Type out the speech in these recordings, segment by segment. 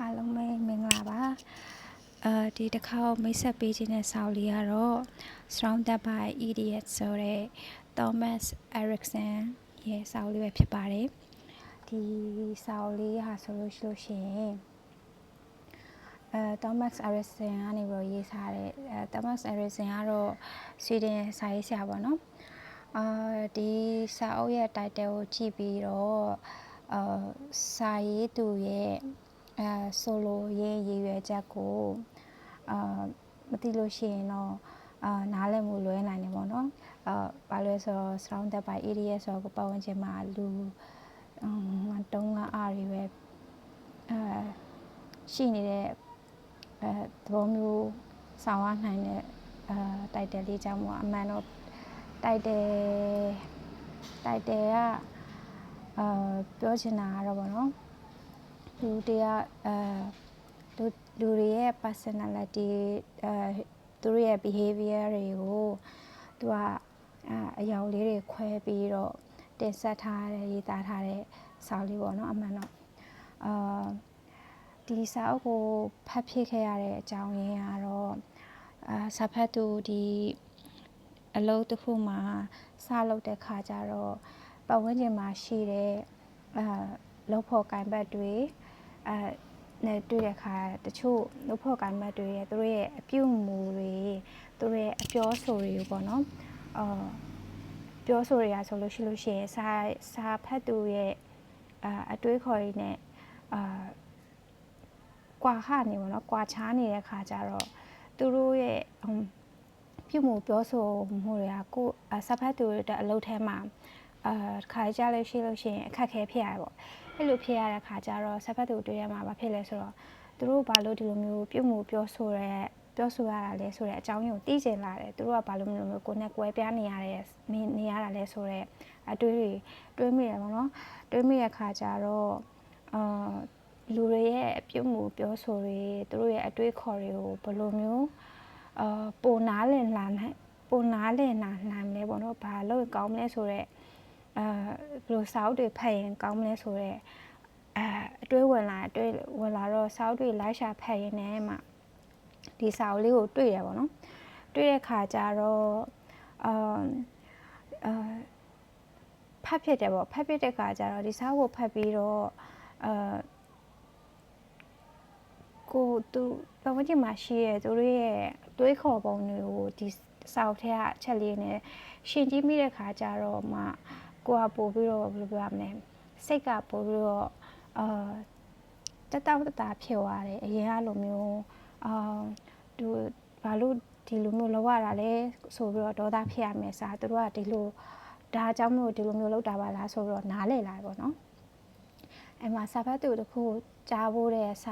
အားလုံးပဲမင်္ဂလာပါဒီတစ်ခါမိတ်ဆက်ပေးခြင်းတဲ့စာအုပ်လေးကတော့ Surrounded by Idiots ဆိုတဲ့ Thomas Erikson ရဲ့စာအုပ်လေးပဲဖြစ်ပါတယ်ဒီစာအုပ်လေးဟာဆိုလို့ရှိရင်Thomas Erikson ကနေပြီးရေးထားတဲ့Thomas Erikson ကတော့ Sweden စာရေးဆရာပေါ့နော်ဒီစာအုပ်ရဲ့ title ကိုကြည့်ပြီးတော့စာရေးသူရဲ့ဆိုလိုရင်းရည်ရွယ်ချက်ကိုမသိလို့ရှိရင်တော့နားလည်မှုလွဲနိုင်တယ်ပေါ့နော်ဘာလို့လဲဆိုတော့ surrounded by area ဆိုတော့ပတ်ဝန်းကျင်မှာလူတုံးကအားတွေပဲရှိနေတဲ့သဘောမျိုးဆောင်ရနိုင်တဲ့တိုက်တယ်လေးကြောင့်ပေါ့အမှန်တော့တိုက်တယ်ကပြောချင်တာကတော့ပေါ့နော်လူတရားလူတွေရဲ့ personality သူတို့ရဲ့ behavior တွေကိုသူကအယောင်လေးတွေခွဲပြီးတော့တင်ဆက်ထားတဲ့ရေးသားထားတဲ့စာလေးပေါ့နော်အမှန်တော့ဒီစာအုပ်ကိုဖတ်ဖြစ်ခဲ့ရတဲ့အကြောင်းရင်းကတော့စာဖတ်သူဒီအလုပ်တစ်ခုမှာစလုပ်တဲ့ခါကျတော့ပတ်ဝန်းကျင်မှာရှိတဲ့လုပ်ဖို့ကံဘက်တွေနဲ့တွေ့တဲ့အခါတချို့လုပ်ဖို့ကံဘက်တွေရဲ့သူတို့ရဲ့အပြုအမူတွေသူတို့ရဲ့အပြောဆိုတွေပေါ့နော်ပြောဆိုရဆိုလို့ရှိရင်စာဖတ်သူရဲ့အတွေးခေါ်ရည်နဲ့ကွာဟနေပေါ့နော်ကွာခြားနေတဲ့ခါကျတော့သူတို့ရဲ့ပြုမှုပြောဆိုမှုတွေကကိုစာဖတ်သူတွေအလုပ်ထဲမှာခါကြလို့ရှိရင်အခက်ခဲဖြစ်ရတယ်ပေါ့အဲ့လိုဖြစ်ရတဲ့ခါကျတော့စာဖတ်သူတွေထဲမှာဘာဖြစ်လဲဆိုတော့သူတို့ဘာလို့ဒီလိုမျိုးပြုမှုပြောဆိုရတာလဲဆိုတဲ့အကြောင်းရင်းကိုသိကျင်လာတယ်သူတို့ကဘာလို့မျိုးကိုယ်နဲ့ကွဲပြားနေရတာလဲဆိုတဲ့အတွေးမိတယ်ပေါ့နော်တွေးမိတဲ့ခါကျတော့လူတွေရဲ့ပြုမှုပြောဆိုတွေသူတို့ရဲ့အတွေးခေါ်တွေကိုဘယ်လိုမျိုးပိုနားလည်နိုင်လဲပေါ့နော်ဘာလို့ကောင်းမလဲဆိုတော့ဘယ်လိုစာအုပ်တွေဖတ်ရင်ကောင်းမလဲဆိုတော့အတွေးဝင်လာတော့စာအုပ်တွေလိုက်ရှာဖတ်ရင်းနဲ့မှဒီစာအုပ်လေးကိုတွေ့ရပါတော့တွေ့တဲ့ခါကျတော့ဖတ်ဖြစ်တယ်ပေါ့ဖတ်ဖြစ်တဲ့ခါကျတော့ဒီစာအုပ်ကိုဖတ်ပြီးတော့ကိုသူပတ်ဝန်းကျင်မှာရှိတဲ့သူတို့ရဲ့တွေးခေါ်ပုံတွေကိုဒီစာအုပ်ထဲကအချက်လေးနဲ့ရှင်းကြည့်မိတဲ့ခါကျတော့မှကိုကပို့ပြီးတော့ဘယ်လိုပြောရမလဲစိတ်ကပို့ပြီးတော့တက်တာဖြစ်သွားတယ်အရင်ကလိုမျိုးသူဘာလို့ဒီလိုမျိုးလောက်ရတာလဲဆိုပြီးတော့ဒေါသဖြစ်ရမယ်စားသူတို့ကဒီလိုဒါအကြောင်းမျိုးဒီလိုမျိုးလောက်တာပါလားဆိုပြီးတော့နားလည်လာပေါ့နော်အဲ့မှာစာဖတ်သူတစ်ခုကြားဖို့တဲ့စ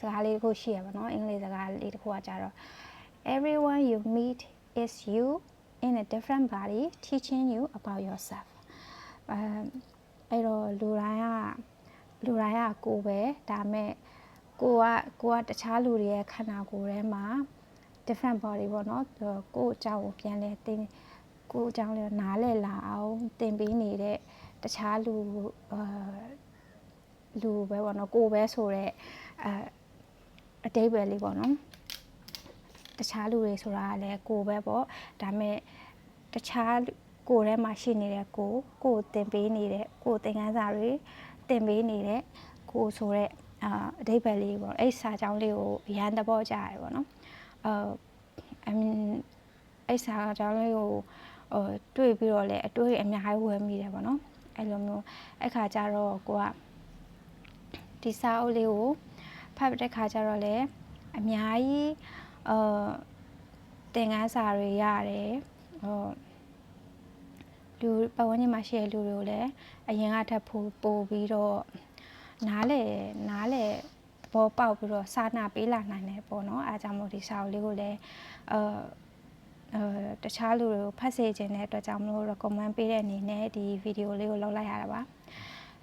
ကားလေးတစ်ခုရှိရပါတော့အင်္ဂလိပ်စကားလေးတစ်ခုကကြတော့ everyone you meet is you in a different body teaching you about yourself အဲ့တော့လူတိုင်းကကိုပဲဒါမဲ့ကိုကတခြားလူတွေရဲ့ခန္ဓာကိုယ်ထဲမှာ different body ပေါ့နော်ကိုအကြောင်းကိုပြန်လဲသိကိုအကြောင်းလေးနားလည်လာအောင်သင်ပေးနေတဲ့တခြားလူပဲပေါ့နော်ကိုပဲဆိုတော့အတိတ်ပဲလေးပေါ့နော်တခြားလူတွေဆိုတာကလည်းကိုပဲပေါ့ဒါမဲ့တခြားကိုထဲမှာရှိနေတဲ့ကိုသင်ပေးနေတဲ့ကိုသင်ခန်းစာတွေသင်ပေးနေတဲ့ကိုဆိုတဲ့အတိတ်ပဲလေးပေါ့အဲ့စာကြောင်းလေးကိုအရန်သဘောကျရတယ်ပေါ့နော်အဲ့စာကြောင်းလေးကိုတွေ့ပြီးတော့လည်းအတွေ့အများကြီးဝယ်မိတယ်ပေါ့နော်အဲ့လိုမျိုးအဲ့ခါကျတော့ကိုကဒီစာအုပ်လေးကိုဖတ်တဲ့ခါကျတော့လေအများကြီးသင်ခန်းစာတွေရတယ်လူပတ်ဝန်းကျင်မှာရှိတဲ့လူတွေကိုလည်းအရင်ကထပ်ပို့ပြီးတော့နားလေသဘောပေါက်ပြီးတော့စာနာပေးလာနိုင်တယ်ပေါ့နော်အားကြောင့်မို့ဒီစာအုပ်လေးကိုလည်းတခြားလူတွေကိုဖတ်စေခြင်းတဲ့အတွက်ကြောင့်မလို့ recommend ပေးတဲ့အနေနဲ့ဒီဗီဒီယိုလေးကိုလုပ်လိုက်ရတာပါ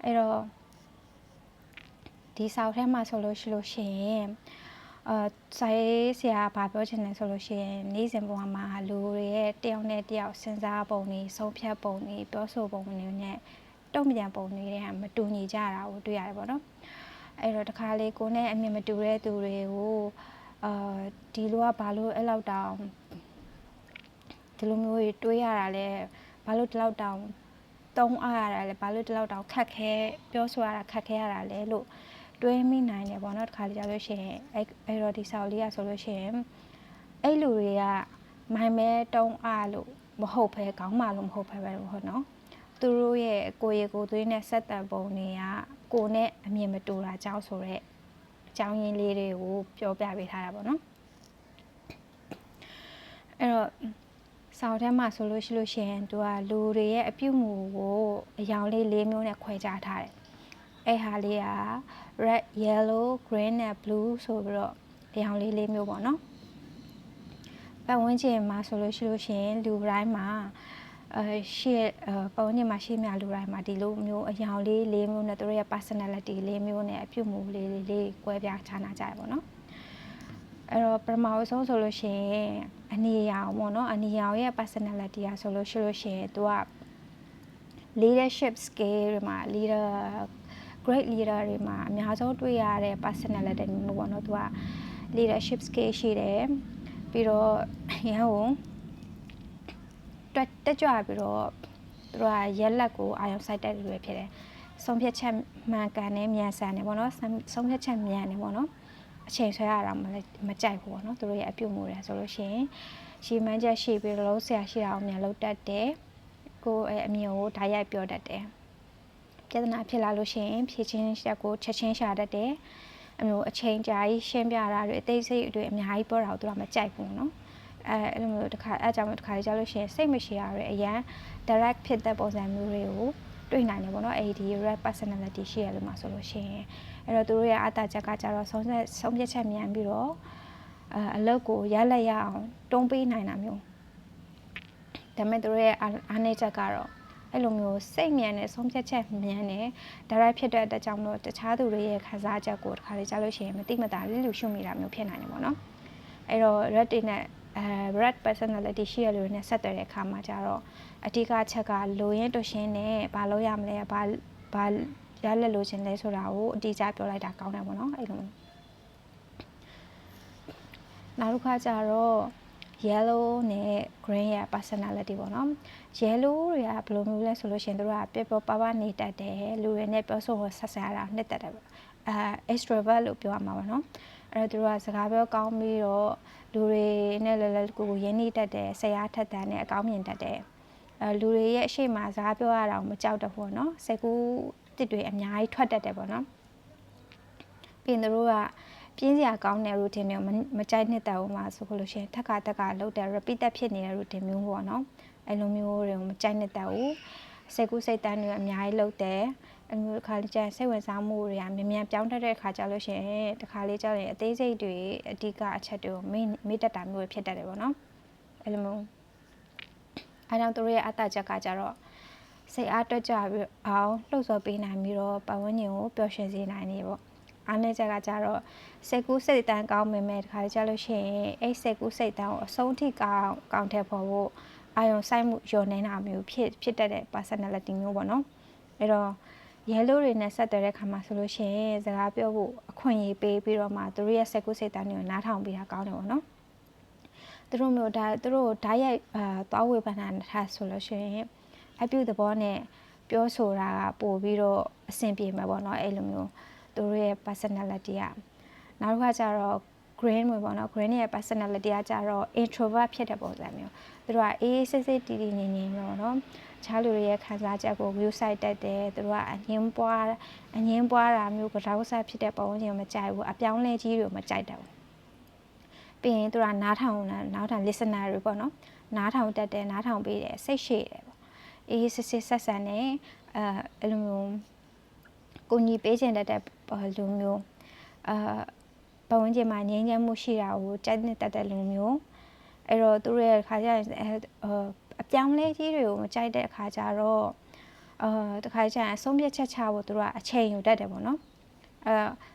အဲ့တော့ဒီစာအုပ်ထဲမှာဆိုလို့ရှိရင်စာရေးဆရာဘာပြောချင်လဲဆိုလို့ရှိရင်နေ့စဉ်ဘဝမှာလူတွေရဲ့တယောက်နဲ့တယောက်စဉ်းစားပုံတွေဆုံးဖြတ်ပုံတွေပြောဆိုပုံတွေနဲ့တုံ့ပြန်ပုံတွေကမတူညီကြတာကိုတွေ့ရတယ်ပေါ့နော် အဲ့တော့တခါလေကိုနဲ့အမြင်မတူတဲ့သူတွေကိုဒီလိုကဘာလို့အဲ့လောက်တောင်ဒီလိုမျိုးတွေးရတာလဲဘာလို့ဒီလောက်တောင်တုံးအားရတာလဲဘာလို့ဒီလောက်တောင်ခက်ခဲပြောဆိုရတာခက်ခဲရတာလဲလို့တွေးမိနိုင်တယ်ပေါ့နော်တခါလေကြာလို့ရှိရင်အဲ့တော့ဒီဆောက်လေးကဆိုလို့ရှိရင်အဲ့လူတွေကမိုင်မဲတုံးအားလို့မဟုတ်ဘဲခေါင်းမာလို့မဟုတ်ဘဲပဲဟုတ်နော်သူတို့ရဲ့ကိုရီကိုသွေးနဲ့ဆက်တန်ပုံတွေကကိုနဲ့အမြင်မတူတာကြောင့်ဆိုတော့အကြောင်းရင်းလေးတွေကိုပြောပြပေးထားတာပေါ့နော်အဲ့တော့ဆောက်ထဲမှာဆိုလို့ရှိရင်သူကလူတွေရဲ့အပြုအမူကိုအယောင်လေး၄မျိုးနဲ့ခွဲခြားထားတယ်အဲ့ဟာလေးက red yellow green နဲ့ blue ဆိုပြီးတော့အယောင်လေး၄မျိုးပေါ့နော်ပတ်ဝန်းကျင်မှာဆိုလို့ရှိရင်လူတိုင်းမှာရှေ့ပတ်ဝန်းကျင်မှာရှေ့မြလူတိုင်းမှာဒီလိုမျိုးအယောင်လေး၄မျိုးနဲ့သူတို့ရဲ့ personality ၄မျိုးနဲ့အပြုအမူလေးကွဲပြားခြားနာကြရပါတော့အဲ့တော့ပထမဆုံးဆိုလို့ရှိရင်အနီရောင်ပေါ့နော်အနီရောင်ရဲ့ personality อ่ะဆိုလို့ရှိရင်သူက leadership skill တွေမှာ great leader တွေမှာအများဆုံးတွေ့ရတဲ့ personality မျိုးပေါ့နော်သူက leadership skill ရှိတယ်ပြီးတော့ရန်ကုန်တက်ကြွပြီးတော့သူကရက်လက်ကိုအာရုံစိုက်တဲ့လူတွေဖြစ်တယ်ဆုံးဖြတ်ချက်မှန်ကန်နဲ့မြန်ဆန်တယ်ပေါ့နော်ဆုံးဖြတ်ချက်မြန်တယ်ပေါ့နော်အချိန်ဆွဲရတာမကြိုက်ဘူးပေါ့နော်သူတို့ရဲ့အပြုတ်မှုတွေဆိုလို့ရှိရင်ရှီမန်းချက်ရှိပြီးတော့လုံးဆရာရှိတာအောင်မြန်လုပ်တတ်တယ်ကိုယ်အမြင်ကိုဓာတ်ရိုက်ပြောတတ်တယ်ပြဿနာဖြစ်လာလို့ရှိရင်ဖြေချင်းချက်ကိုချက်ချင်းရှာတတ်တယ်အမျိုးအချိန်ကြာကြီးရှင်းပြတာတွေအသေးစိတ်တွေအများကြီးပြောတာကိုသူကမကြိုက်ဘူးနော်အဲ့လိုမျိုးတစ်ခါအဲ့ကြောင့်တစ်ခါကြာလို့ရှိရင်စိတ်မရှိရတဲ့အရန် direct ဖြစ်တဲ့ပုံစံမျိုးတွေကိုတွေ့နိုင်တယ်ပေါ့နော် AD red personality ရှိရလို့မှာဆိုလို့ရှိရင်အဲ့တော့သူတို့ရဲ့အတားချက်ကကြတော့ဆုံးဖြတ်ချက်မြန်ပြီးတော့အလုပ်ကိုရလက်ရအောင်တွန်းပေးနိုင်တာမျိုးဒါပေမဲ့သူတို့ရဲ့အားနည်းချက်ကတော့အဲ့လိုမျိုးစိတ်မြန်နဲ့ဆုံးဖြတ်ချက်မြန်နဲ့ direct ဖြစ်တဲ့အတွက်ကြောင့်မလို့တခြားသူတွေရဲ့ခံစားချက်ကိုတစ်ခါလေကြားလို့ရှိရင်မတိမတာလိလူရှုမိတာမျိုးဖြစ်နိုင်တယ်ပေါ့နော်အဲ့တော့ red တွေနဲ့red personality ရှိရလို့နဲ့ဆက်သွယ်တဲ့အခါမှာကျတော့အဓိကချက်ကလိုရင်းတွရှင်းနဲ့ဘာလို့ရမလဲဘာရလက်လို့ခြင်းလဲဆိုတာကိုအတိအကျပြောလိုက်တာကောင်းတယ်ပေါ့နော်အဲ့လိုနောက်တစ်ခါကျတော့ yellow နဲ့ green ရဲ့ personality ပေါ့နော် yellow တွေကဘယ်လိုမျိုးလဲဆိုလို့ရှိရင်တို့ကပြပပနေတတ်တယ်လူတွေနဲ့ပြောဆိုဆက်ဆံရတာနှစ်သက်တယ်ပေါ့extrovert လို့ပြောရမှာပေါ့နော်အဲ့တော့တို့ကစကားပြောကောင်းပြီးတော့လူတွေနဲ့လည်းကိုရင်းနှီးတတ်တယ်ဆရာထက်တန်းနဲ့အကောင်းမြင်တတ်တယ်လူတွေရဲ့အရှိမစကားပြောရတာမကြောက်တော့ဘူးနော်စိတ်ကူးတစ်တွေအများကြီးထွက်တတ်တယ်ပေါ့နော်ပြီးရင်တို့ကပြင်းစရာကောင်းတဲ့ routine တွေမကြိုက်နှစ်သက်ဘူးမှာဆိုလို့ရှိရင်ထက်ကလုပ်တဲ့ repeat ဖြစ်နေတဲ့ routine မျိုးပေါ့နော်အဲ့လိုမျိုးတွေကိုမကြိုက်နှစ်သက်ဘူးစိတ်ကူးစိတ်တန်းတွေအများကြီးလုပ်တယ်အဲ့လိုတစ်ခါလေးကျရင်စိတ်ဝင်စားမှုတွေကမြန်ပြောင်းတတ်တဲ့ခါကြလို့ရှိရင်တစ်ခါလေးကျရင်အသေးစိတ်တွေအဓိကအချက်တွေကိုမေ့တတ်တာမျိုးဖြစ်တတ်တယ်ပေါ့နော်အဲ့လိုမျိုးအားကြောင့်တို့ရဲ့အတ္တချက်ကကြတော့စိတ်အားတွက်ကြပြီးအောင်လှုပ်ဆော်ပေးနိုင်ပြီးတော့ပတ်ဝန်းကျင်ကိုပျော်ရွှင်စေနိုင်နေပေါ့အားနည်းချက်ကကြတော့စိတ်ကူးစိတ်တန်းကောင်းမိမဲ့တခါကြလို့ရှိရင်အဲ့စိတ်ကူးစိတ်တန်းကိုအဆုံးထိကောင်းထည့်ဖို့အာရုံစိုက်မှုညှော်နေတာမျိုးဖြစ်တတ်တဲ့ personality မျိုးပေါ့နော်အဲ့တော့ yellow တွေနဲ့ဆက်သွယ်တဲ့ခါမှာဆိုလို့ရှိရင်စကားပြောဖို့အခွင့်အရေးပေးပြီးတော့မှသူတို့ရဲ့စိတ်ကူးစိတ်တန်းတွေကိုနားထောင်ပေးတာကောင်းတယ်ပေါ့နော်သူတို့မျိုးသူတို့ဓာတ်ရိုက်သွားဝေဖန်တာထားဆိုလို့ရှိရင်အပြုသဘောနဲ့ပြောဆိုတာကပို့ပြီးတော့အဆင်ပြေမှာပေါ့နော်အဲ့လိုမျိုးသူတို့ရဲ့ personality ကနောက်တစ်ခါကျတော့ green မျိုးပေါ့နော် green ရဲ့ personality ကကျတော့ introvert ဖြစ်တဲ့ပုံစံမျိုးသူတို့ကအေးစစ်စစ်တီတီငြိမ်ငြိမ်မျိုးနော်ခြားလူတွေရဲ့ခံစားချက်ကို view site တက်တယ်သူတို့ကအငင်းပွားတာမျိုးကြောက်စားဖြစ်တဲ့ပုံစံမျိုးမကြိုက်ဘူးအပြောင်းလဲကြီးတွေမကြိုက်တယ်ပြီးရင်သူကနားထောင် listener တွေပေါ့နော်နားထောင်တတ်တယ်နားထောင်ပေးတယ်စိတ်ရှည်တယ်ပေါ့အေးစစ်စစ်ဆက်ဆံနေအဲ့လိုမျိုးကိုညီပေးခြင်းတတ်တဲ့လူမျိုးပတ်ဝန်းကျင်မှာငြိမ်းချမ်းမှုရှိတာကိုကြိုက်နေတတ်တဲ့လူမျိုးအဲ့တော့သူတို့ရဲ့ခါကျရင်အပြောင်းလဲကြီးတွေကိုမကြိုက်တဲ့အခါကျတော့တခါကျရင်ဆုံးဖြတ်ချက်ချဖို့သူတို့ကအချိန်ယူတတ်တယ်ပေါ့နော်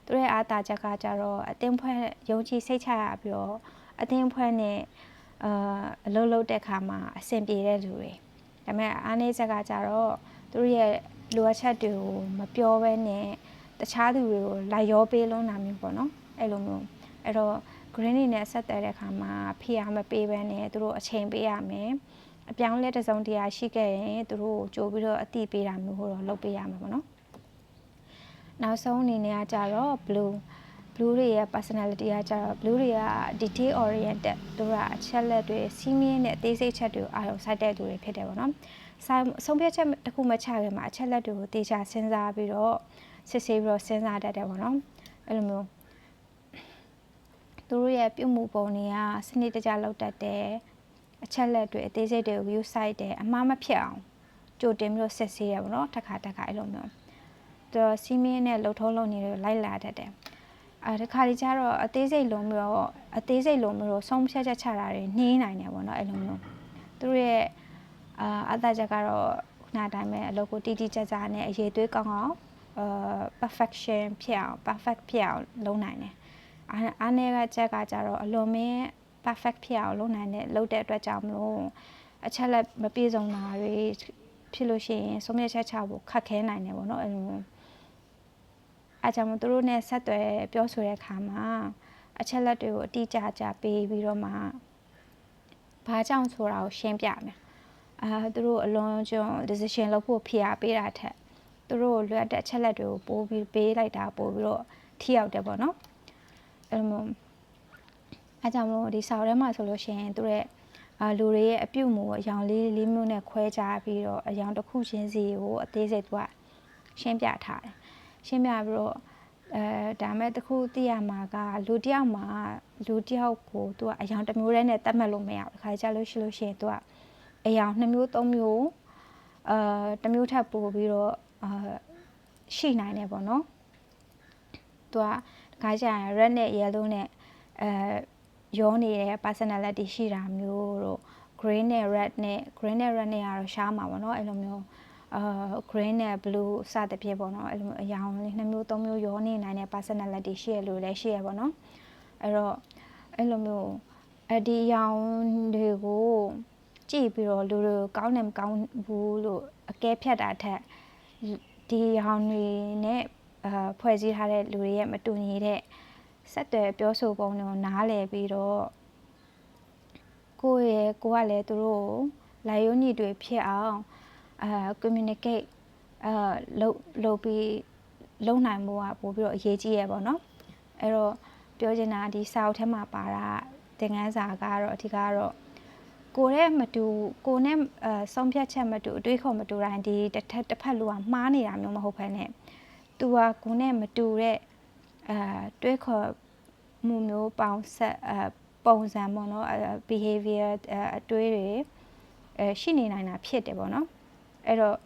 သူတို့ရဲ့အားတာချက်ကကြတော့အတင်းဖွဲ့ယုံကြည်စိတ်ချရပြီးတော့အတင်းဖွဲ့နဲ့အလုပ်လုပ်တဲ့ခါမှာအဆင်ပြေတဲ့လူတွေဒါပေမဲ့အားနည်းချက်ကကြတော့သူတို့ရဲ့လိုအပ်ချက်တွေကိုမပြောဘဲနဲ့ တခြားသူတွေကိုလိုက်ရောပေးလုံးတာမျိုးပေါ့နော်အဲ့လိုမျိုးအဲ့တော့ green တွေနဲ့ဆက်သွယ်တဲ့အခါမှာဖိအားမပေးဘဲနဲ့သူတို့အချိန်ပေးရမယ်အပြောင်းလဲတစ်စုံတစ်ရာရှိခဲ့ရင်သူတို့ကိုကြိုပြီးတော့အတိပေးတာမျိုးကိုတော့လုပ်ပေးရမှာပေါ့နော်နောက်ဆုံးအနေနဲ့ကကြတော့ blue တွေရဲ့ personality ကကြတော့ blue တွေက detail oriented သူတို့ကအချက်လက်တွေစီးမြင်တဲ့အသေးစိတ်ချက်တွေကိုအာရုံစိုက်တဲ့သူတွေဖြစ်တယ်ပေါ့နော်ဆုံးဖြတ်ချက်တစ်ခုမှချခဲ့မှာအချက်လက်တွေကိုတေချာစဉ်းစားပြီးတော့စစ်ဆေးပြီးတော့စဉ်းစားတတ်တယ်ပေါ့နော်အဲ့လိုမျိုးသူတို့ရဲ့ပြုမှုပုံတွေကစနစ်တကျလုပ်တတ်တယ်အချက်လက်တွေအသေးစိတ်တွေကို view site တယ်အမှားမဖြစ်အောင်ကြိုတင်ပြီးတော့စစ်ဆေးရပါတော့တစ်ခါအဲ့လိုမျိုးသူတို့စီးမင်းနဲ့လှုပ်ထုံးလုပ်နေတွေလိုက်လာတတ်တယ်ဒီခါလေးကျတော့အသေးစိတ်လုံးပြီးတော့ဆုံးဖြတ်ချက်ချတာတွေနှီးနိုင်တယ်ပေါ့နော်အဲ့လိုမျိုးသူတို့ရဲ့အသားချက်ကတော့ခုနတိုင်းပဲအလုပ်ကိုတီးတီးကြကြနဲ့အရေးသွေးကောင်းအောင်perfection ဖြစ်အောင် perfect ဖြစ်အောင်လုပ်နိုင်တယ်အားနည်းကချက်ကကြတော့အလွန်မင်း perfect ဖြစ်အောင်လုပ်နိုင်တဲ့လုပ်တဲ့အတွက်ကြောင့်မလို့အချက်လက်မပြည့်စုံတာတွေဖြစ်လို့ရှိရင်ဆုံးဖြတ်ချက်ချဖို့ခက်ခဲနိုင်တယ်ပေါ့နော်အဲ့လိုမျိုးအဲကြောင့်မို့သူတို့နဲ့ဆက်သွယ်ပြောဆိုတဲ့အခါမှာအချက်လက်တွေကိုအတိအကျပေးပြီးတော့မှဘာကြောင့်ဆိုတာကိုရှင်းပြမယ်သူတို့အလွန်ကျွံ decision လုပ်ဖို့ဖိအားပေးတာထက်သူတို့လွတ်တဲ့အချက်လက်တွေကိုပို့ပြီးပေးလိုက်တာပို့ပြီးတော့ထိရောက်တယ်ပေါ့နော်အဲ့လိုမျိုးအဲကြောင့်မို့ဒီစာအုပ်ထဲမှာဆိုလို့ရှိရင်သူရဲ့လူတွေရဲ့အပြုတ်မှုအယောင်လေးမျိုးနဲ့ခွဲခြားပြီးတော့အယောင်တစ်ခုချင်းစီကိုအသေးစိတ်သူကရှင်းပြထားတယ်ရှင်းပြပြီးတော့ဒါမဲ့တခုသိရမှာကလူတယောက်ကိုသူကအယောင်တစ်မျိုးတည်းနဲ့တတ်မှတ်လို့မရဘူးခါကြလို့ရှိလို့ရှိရင်သူကအယောင်2မျိုး3မျိုးတစ်မျိုးထပ်ပို့ပြီးတော့ရှိနိုင်တယ်ပေါ့နော်သူကခါကြရင် red နဲ့ yellow နဲ့ရောနေတဲ့ personality ရှိတာမျိုးတို့ green နဲ့ red နဲ့ကတော့ရှားမှာပေါ့နော်အဲ့လိုမျိုးgreen နဲ့ blue စသဖြင့်ပေါ့နော်အဲ့လိုမျိုးအရောင်လေး2မျိုး3မျိုးရောနေနိုင်တဲ့ personality ရှိရလို့လည်းရှိရပေါ့နော်အဲ့တော့အဲ့လိုမျိုးဒီအရောင်တွေကိုကြည့်ပြီးတော့လူတွေကောင်းတယ်မကောင်းဘူးလို့အကဲဖြတ်တာထက်ဒီအရောင်တွေနဲ့ဖွဲ့စည်းထားတဲ့လူတွေရဲ့မတူညီတဲ့ဆက်သွယ်ပြောဆိုပုံတွေကိုနားလည်ပြီးတော့ကိုကလည်းသူတို့လိုက်ရုံညီတွေဖြစ်အောင်communicate လုပ်ပြီးလုပ်နိုင်မှုကပို့ပြီးတော့အရေးကြီးရပေါ့နော်အဲ့တော့ပြောချင်တာဒီစာအုပ်ထဲမှာပါတာသင်ခန်းစာကတော့အထူးကတော့ကိုနဲ့မတူကိုနဲ့ဆုံးဖြတ်ချက်မတူအတွေးခေါ်မတူတိုင်းဒီတစ်ဖက်လူကမှားနေတာမျိုးမဟုတ်ဘဲနဲ့သူကကိုနဲ့မတူတဲ့တွေးခေါ်မှုမျိုးပေါင်းဆက်ပုံစံပေါ့နော်behavior အတွေးတွေရှိနေနိုင်တာဖြစ်တယ်ပေါ့နော်အဲ့တော့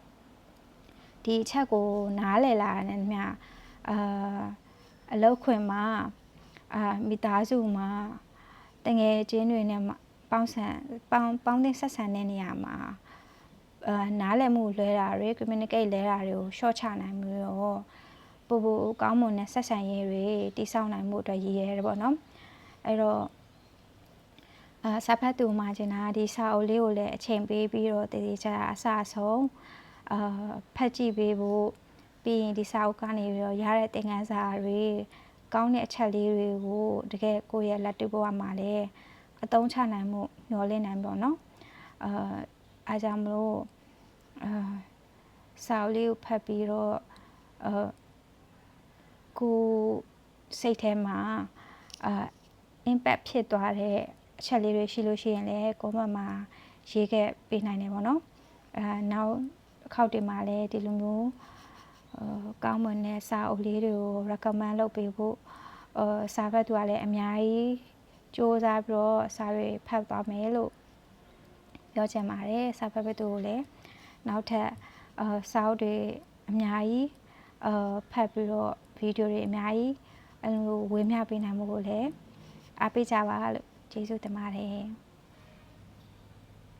ဒီအချက်ကိုနားလည်လာတဲ့မြအလောက်ခွင်မှာမိသားစုမှာတငယ်ချင်းတွေနဲ့ပေါင်းသင်းဆက်ဆံတဲ့နေရာမှာနားလည်မှုလွဲတာတွေ communicate လဲတာတွေကို short ချနိုင်မှုရောပိုကောင်းမွန်တဲ့ဆက်ဆံရေးတွေတိစောက်နိုင်မှုအတွက်ရည်ရဲတယ်ပေါ့နော်အဲ့တော့စာဖတ်သူမှာကျင်တာဒီစာအုပ်လေးကိုလည်းအချိန်ပေးပြီးတော့တည်တည်ချာအစအဆုံးဖတ်ကြည့်ပေးဖို့ပြီးရင်ဒီစာအုပ်ကနေပြီးတော့ရတဲ့သင်ခန်းစာတွေကောင်းတဲ့အချက်လေးတွေကိုတကယ်ကိုယ့်ရဲ့လက်တွေ့ဘဝမှာလည်းအသုံးချနိုင်မှုမျှော်လင့်နိုင်ပေါ့နော်အားကြောင့်မလို့စာအုပ်လေးကိုဖတ်ပြီးတော့ကိုစိတ်ထဲမှာimpact ဖြစ်သွားတဲ့အချက်လေးတွေရှိလို့ရှိရင်လည်း comment မှာရေးခဲ့ပေးနိုင်တယ်ပေါ့နော်နောက်တစ်ခေါက်ဒီမှာလည်းဒီလိုမျိုးကောင်းမွန်တဲ့စာအုပ်လေးတွေကို recommend လုပ်ပေးဖို့စာဖတ်သူကလည်းအများကြီးစူးစမ်းပြီးတော့စာတွေဖတ်သွားမယ်လို့ပြောချင်ပါတယ်စာဖတ်သူကိုလည်းနောက်ထပ်စာအုပ်တွေအများကြီးဖတ်ပြီးတော့ဗီဒီယိုတွေအများကြီးဝေမျှပေးနိုင်မှုကိုလည်းအားပေးကြပါလို့ကျေးဇူးတင်ပါတယ်